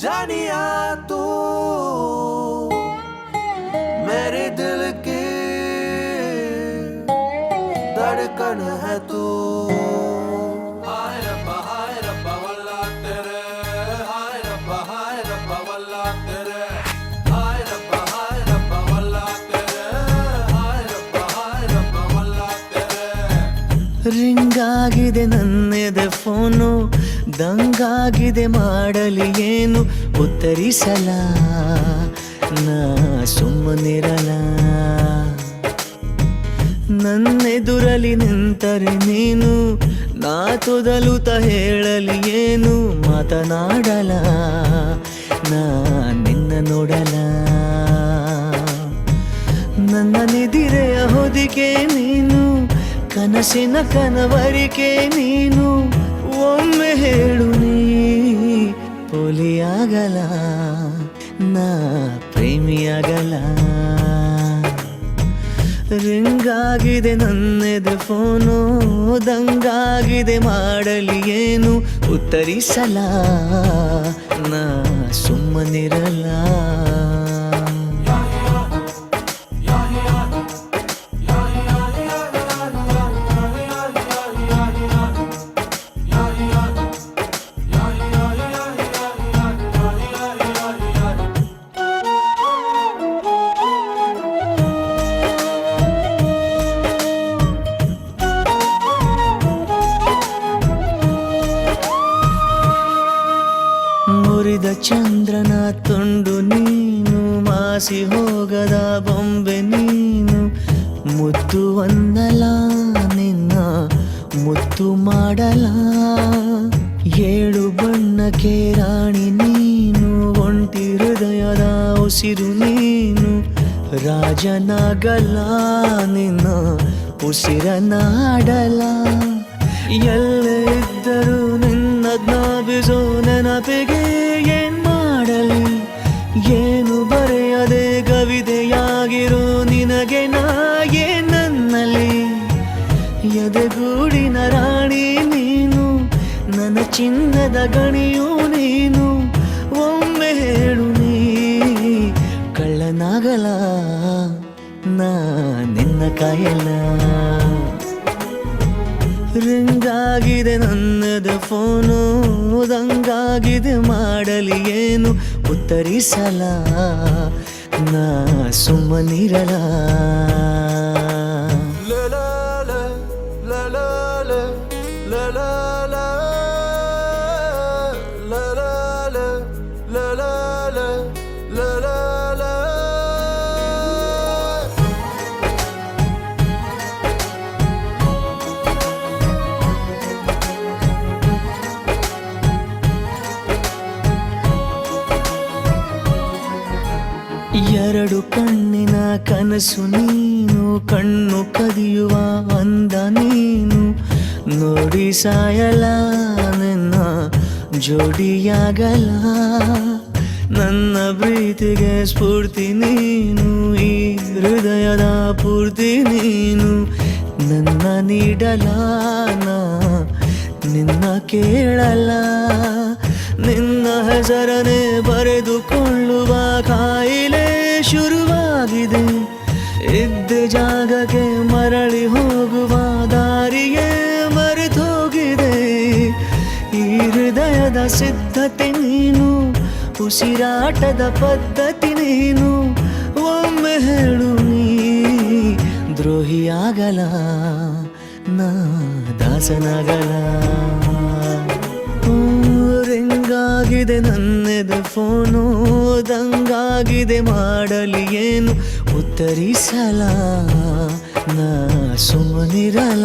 जानिया तू मेरे दिल की धड़कन है तू। हाय रब्बा वल्ला तेरे, हाय रब्बा वल्ला तेरे, हाय रब्बा वल्ला तेरे, हाय रब्बा वल्ला तेरे। ರಿಂಗಾಗಿದೆ ನನ್ನೆದೆ ಫೋನು, ದಂಗಾಗಿದೆ ಮಾಡಲಿ ಏನು ಉತ್ತರಿಸಲ, ನಾ ಸುಮ್ಮನಿರಲ. ನನ್ನೆದುರಲಿ ನಿಂತರೆ ನೀನು, ನಾ ತೊದಲುತ್ತ ಹೇಳಲಿ ಏನು ಮಾತನಾಡಲ, ನಾ ನಿನ್ನ ನೋಡಲ. ನನ್ನ ನಿದಿರೆಯ ಹೊದಿಕೆ ನೀನು, ಕನಸಿನ ಕನವರಿಕೆ ನೀನು. ಒಮ್ಮೆ ಹೇಳು ನೀ ಪೋಲಿಯಾಗಲ, ನಾ ಪ್ರೇಮಿಯಾಗಲ. ರಿಂಗಾಗಿದೆ ನನ್ನೆದೆ ಫೋನು, ದಂಗಾಗಿದೆ ಮಾಡಲಿ ಏನು ಉತ್ತರಿಸಲ, ನಾ ಸುಮ್ಮನಿರಲ. ಮುರಿದ ಚಂದ್ರನ ತುಂಡು ನೀನು, ಮಾಸಿ ಹೋಗದ ಬೊಂಬೆ ನೀನು. ಮುದ್ದು ಒಂದಲ ನಿನ್ನ ಮುದ್ದು ಮಾಡಲ, ಏಳು ಬಣ್ಣಕ್ಕೆ ರಾಣಿ ನೀನು. ಒಂಟಿ ಹೃದಯದ ಉಸಿರು ನೀನು, ರಾಜನಾಗಲ ನಿನ್ನ ಉಸಿರನಾಡಲ. ಎಲ್ಲೇ ಇದ್ದರೂ ನಿನ್ನ ಜ್ಞಾಪಿಸೋ ನೆನಪಿಗೆ ಏನ್ ಮಾಡಲಿ, ಏನು ಬರೆಯದೆ ಕವಿತೆಯಾಗಿರೋ ನಿನಗೆ ನಾ ನನ್ನಲ್ಲಿ. ಎದೆಗೂಡಿನ ರಾಣಿ ನೀನು, ನನ್ನ ಚಿನ್ನದ ಗಣಿಯೂ ನೀನು. ಒಮ್ಮೆ ಹೇಳು ನೀ ಕಳ್ಳನಾಗಲ, ನಾ ನಿನ್ನ ಕಾಯಲ್ಲ. ರಿಂಗಾಗಿದೆ ನನ್ನದ ಫೋನು, ದಂಗಾಗಿದೆ ಮಾಡಲಿ ಏನು ಉತ್ತರಿಸಲ, ನಾ ಸುಮ್ಮನಿರಲ. ಎರಡು ಕಣ್ಣಿನ ಕನಸು ನೀನು, ಕಣ್ಣು ಕದಿಯುವ ಅಂದ ನೀನು. ನೋಡಿ ಸಾಯಲ ನಿನ್ನ ಜೋಡಿಯಾಗಲ, ನನ್ನ ಪ್ರೀತಿಗೆ ಸ್ಫೂರ್ತಿ ನೀನು. ಈ ಹೃದಯದ ಪೂರ್ತಿ ನೀನು, ನನ್ನ ನೀಡಲ ನಾ ನಿನ್ನ ಕೇಳಲ. ನಿನ್ನ ಹೆಸರನೆ ಬರೆದುಕೊಳ್ಳುವ ಕಾಯಿಲೆ ಶುರುವಾಗಿದೆ, ಇದ್ದ ಜಾಗಕ್ಕೆ ಮರಳಿ ಹೋಗುವ ದಾರಿಗೆ ಮರೆತೋಗಿದೆ. ಈ ಹೃದಯದ ಸಿದ್ಧತೆ ನೀನು, ಉಸಿರಾಟದ ಪದ್ಧತಿ ನೀನು. ಒಮ್ಮೆ ಹೇಳು ನೀ ದ್ರೋಹಿಯಾಗಲ, ನಾ ದಾಸನಾಗಲ. ರಿಂಗಾಗಿದೆ ನನ್ನೆದೆ ಫೋನು, ದಂಗಾಗಿದೆ ಮಾಡಲಿ ಏನು ಉತ್ತರಿಸಲ, ನಾ ಸುಮ್ಮನಿರಲ.